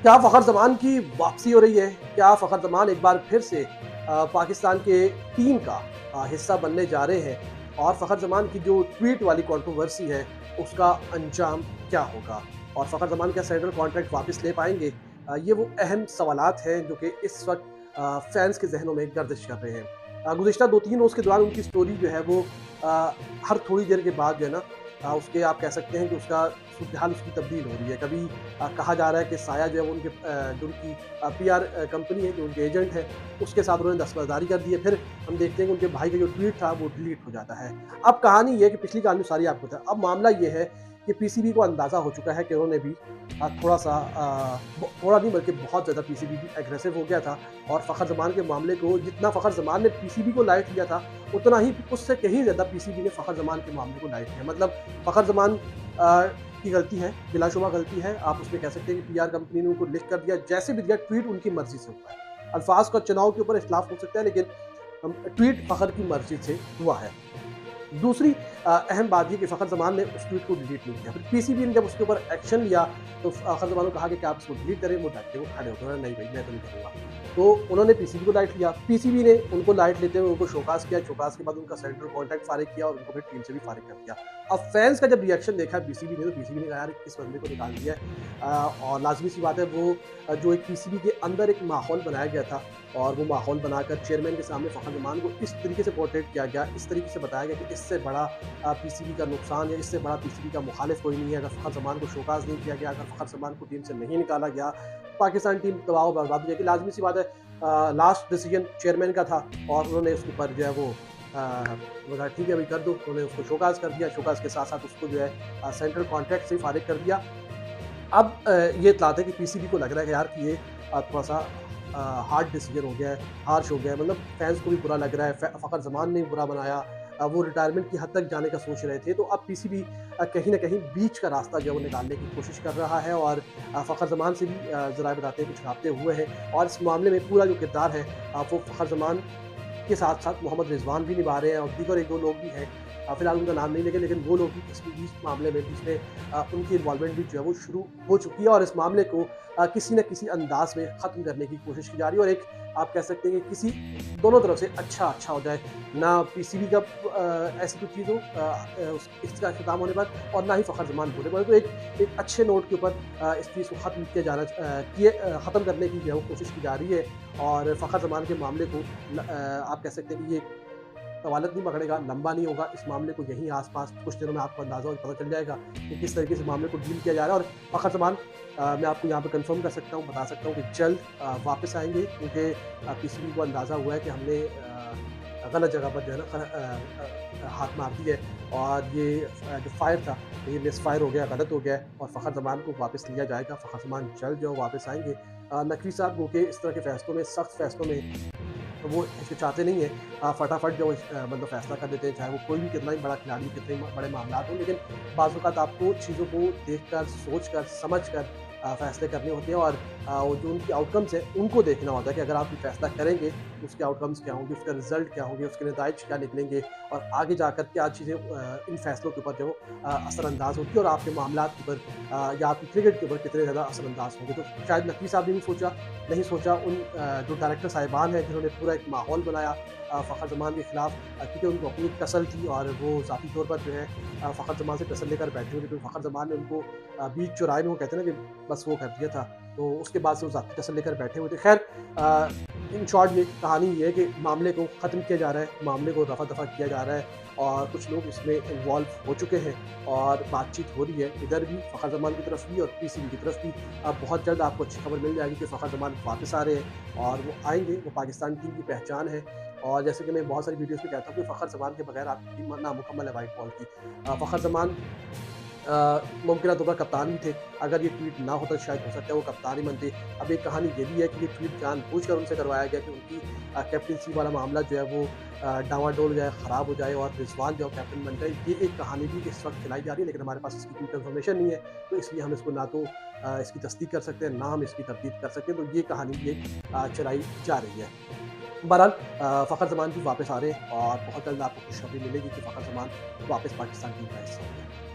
क्या फ़खर ज़मान की वापसी हो रही है? क्या फ़खर ज़मान एक बार फिर से पाकिस्तान के टीम का हिस्सा बनने जा रहे हैं? और फ़खर ज़मान की जो ट्वीट वाली कंट्रोवर्सी है, उसका अंजाम क्या होगा? और फ़खर ज़मान क्या सेंट्रल कॉन्ट्रैक्ट वापस ले पाएँगे? ये वो अहम सवालात हैं जो कि इस वक़्त फैन्स के ज़हनों में गर्दिश कर रहे हैं। गुज़िश्ता 2-3 रोज़ के दौरान उनकी स्टोरी जो है वो हर थोड़ी देर के बाद जो है ना उसके आप कह सकते हैं कि उसका सूरत-ए-हाल उसकी तब्दील हो रही है। कभी कहा जा रहा है कि साया जो है वो उनके जो उनकी पीआर कंपनी है, जो उनके एजेंट हैं, उसके साथ उन्होंने दस्तबरदारी कर दी है। फिर हम देखते हैं कि उनके भाई का जो ट्वीट था वो डिलीट हो जाता है। अब कहानी ये है कि पिछली कहानी सारी आपको बताया। अब मामला ये है कि पीसीबी को अंदाज़ा हो चुका है कि उन्होंने भी थोड़ा-सा थोड़ा नहीं बल्कि बहुत ज़्यादा पीसीबी भी एग्रेसिव हो गया था और फ़खर ज़मान के मामले को जितना फ़खर ज़मान ने पीसीबी को लाइट लिया था, उतना ही उससे कहीं ज़्यादा पीसीबी ने फ़खर ज़मान के मामले को लाइट लिया। मतलब फ़खर ज़मान की गलती है, बिलाशुबा गलती है। आप उसमें कह सकते हैं कि पीआर कंपनी ने उनको लिख कर दिया, जैसे भी दिया ट्वीट उनकी मर्ज़ी से हुआ है। अल्फ़ाज़ का चुनाव के ऊपर इख्तिलाफ़ हो सकता है लेकिन ट्वीट फ़खर की मर्ज़ी से हुआ है। दूसरी अहम बात ये कि फ़खर ज़मान ने उस ट्वीट को डिलीट नहीं किया। फिर पीसीबी ने जब उसके ऊपर एक्शन लिया तो फ़खर ज़मान को कहा कि क्या आप इसको डिलीट करें, वो डट के वो खड़े हो गए, उन्होंने नहीं भाई मैं तो नहीं करूँगा। तो उन्होंने पीसीबी को लाइट लिया, पीसीबी ने उनको लाइट लेते हुए उनको शोकाज़ किया, शोकाज़ के बाद उनका सेंट्रल कॉन्ट्रैक्ट फ़ारिग किया और उनको फिर टीम से भी फ़ारिग कर दिया। अब फैन्स का जब रिएक्शन देखा पीसीबी ने तो पीसीबी ने कहा यार इस बंदे को निकाल दिया है और लाज़मी सी बात है वो जो एक पीसीबी के अंदर एक माहौल बनाया गया था और वो माहौल बनाकर चेयरमैन के सामने फ़खर ज़मान को इस तरीके से पोर्ट्रेट किया गया, इस तरीके से बताया गया कि इससे बड़ा पीसीबी का नुकसान या इससे बड़ा पीसीबी का मुखालिफ कोई नहीं है। अगर फ़खर ज़मान को शोकाज़ नहीं किया गया, अगर फ़खर ज़मान को टीम से नहीं निकाला गया, पाकिस्तान टीम तबाह व बर्बाद हो जाएगी। लाज़मी सी बात है लास्ट डिसीजन चेयरमैन का था और उन्होंने उसके ऊपर जो है वो बोला ठीक है भाई कर दो। उन्होंने उसको शोकाज़ कर दिया, शोकाज़ के साथ-साथ उसको जो है सेंट्रल कॉन्ट्रैक्ट से फ़ारिग कर दिया। अब ये इत्तलात है कि पीसीबी को लग रहा है कि यार कि ये थोड़ा-सा हार्ड डिसीजन हो गया है, हार्श हो गया है। मतलब फैन्स को भी बुरा लग रहा है, फ़खर ज़मान ने भी बुरा बनाया। वो रिटायरमेंट की हद तक जाने का सोच रहे थे। तो अब पीसीबी कहीं न कहीं बीच का रास्ता जो है वो निकालने की कोशिश कर रहा है और फ़खर ज़मान से भी ज़राए बताते हैं कुछ राब्ते हुए हैं और इस मामले में पूरा जो किरदार है वो फ़खर ज़मान के साथ-साथ मोहम्मद रिज़वान भी निभा रहे हैं और दीगर 1-2 लोग भी हैं। फिलहाल उनका नाम नहीं लेंगे लेकिन वो लोग भी इस बीच मामले में बीच में उनकी इन्वॉल्वमेंट भी जो है वो शुरू हो चुकी है और इस मामले को किसी न किसी अंदाज में ख़त्म करने की कोशिश की जा रही है और एक आप कह सकते हैं कि किसी दोनों तरफ से अच्छा हो जाए। ना पीसीबी का ऐसी कोई चीज़ हो इसका इख्तिताम होने पर और ना ही फ़खर ज़मान होने पर। तो एक अच्छे नोट के ऊपर इस चीज़ को ख़त्म किया जाना ख़त्म करने की जो है वो कोशिश की जा रही है और फ़खर ज़मान के मामले को आप कह सकते हैं कि ये तवालत नहीं पकड़ेगा, लंबा नहीं होगा। इस मामले को यहीं आस-पास कुछ दिनों में आपको अंदाज़ा और पता चल जाएगा कि किस तरीके से मामले को डील किया जा रहा है और फ़खर ज़मान मैं आपको यहाँ पे कन्फर्म कर सकता हूँ, बता सकता हूँ कि जल्द वापस आएँगे क्योंकि पीसीबी को अंदाज़ा हुआ है कि हमने गलत जगह पर जो है ना हाथ मार दिया है और ये जो फायर था ये मिसफायर हो गया, गलत हो गया है और फ़खर ज़मान को वापस लिया जाएगा। फ़खर ज़मान जल्द जो है वापस आएँगे। नकवी साहब गो के इस तरह के फ़ैसलों में, सख्त फ़ैसलों में तो वो हिचकिचाते नहीं हैं फटाफट जो मतलब फ़ैसला कर देते हैं, चाहे वो कोई भी कितना ही बड़ा खिलाड़ी, कितने ही बड़े मामलात हों। लेकिन बाज़ औक़ात आपको चीज़ों को देखकर, सोचकर, समझकर फ़ैसले करने होते हैं और वो जो उनकी आउटकम्स हैं, उनको देखना होता है कि अगर आप ये फ़ैसला करेंगे, तो उसके आउटकम्स क्या होंगे, उसका रिज़ल्ट क्या होंगे, उसके नताइज क्या निकलेंगे और आगे जाकर क्या चीज़ें इन फ़ैसलों के ऊपर जो असरअंदाज़ होती है और आपके मामलात के ऊपर या आपकी क्रिकेट के ऊपर कितने ज़्यादा असरअंदाज़ होंगे। तो शायद नकवी साहब ने भी नहीं सोचा उन जो डायरेक्टर साहिबान हैं जिन्होंने पूरा एक माहौल बनाया फ़खर ज़मान के ख़िलाफ़ क्योंकि उनको अपनी टसल थी और वो ज़ाती तौर पर जो है फ़खर ज़मान से टसल लेकर बैठे हुए थे क्योंकि फ़खर ज़मान ने उनको बीच चौराहे में वो कहते हैं ना कि बस वो कर दिया था। तो उसके बाद से वो ज़ाती टसल लेकर बैठे हुए थे। ख़ैर इन शॉर्ट ये कहानी ये है कि मामले को ख़त्म किया जा रहा है, मामले को रफ़ा-दफ़ा किया जा रहा है और कुछ लोग इसमें इन्वॉल्व हो चुके हैं और बातचीत हो रही है। इधर भी फ़खर ज़मान की तरफ भी और पीसीबी की तरफ भी बहुत जल्द आपको अच्छी खबर मिल जाएगी कि फ़खर ज़मान वापस आ रहे हैं और वो आएँगे, वो पाकिस्तान टीम की पहचान है और जैसे कि मैं बहुत सारी वीडियोज़ में कहता हूँ कि फ़खर ज़मान के बगैर आपकी टीम नामुकम्मल है व्हाइट बॉल की। फ़खर ज़मान मुमकिन तौर पर कप्तान भी थे। अगर ये ट्वीट ना होता शायद हो सकता है वो कप्तान ही बनते। अब एक कहानी ये भी है कि ये ट्वीट जानबूझकर उनसे करवाया गया कि उनकी कैप्टेंसी वाला मामला जो है वो डामाडोल हो जाए, ख़राब हो जाए और रिज़वान जो कैप्टन बन जाए। ये एक कहानी भी इस वक़्त खिलाई जा रही है लेकिन हमारे पास इसकी कोई कन्फर्मेशन नहीं है। तो इसलिए हम इसको ना तो इसकी तस्दीक कर सकते हैं, ना हम इसकी तरदीद कर सकते हैं। तो ये कहानी भी एक चलाई जा रही है। बहरहाल फ़खर ज़मान भी वापस आ रहे हैं और बहुत जल्द आपको खुशखबरी मिलेगी कि फ़खर ज़मान वापस पाकिस्तान टीम का हिस्सा होंगे।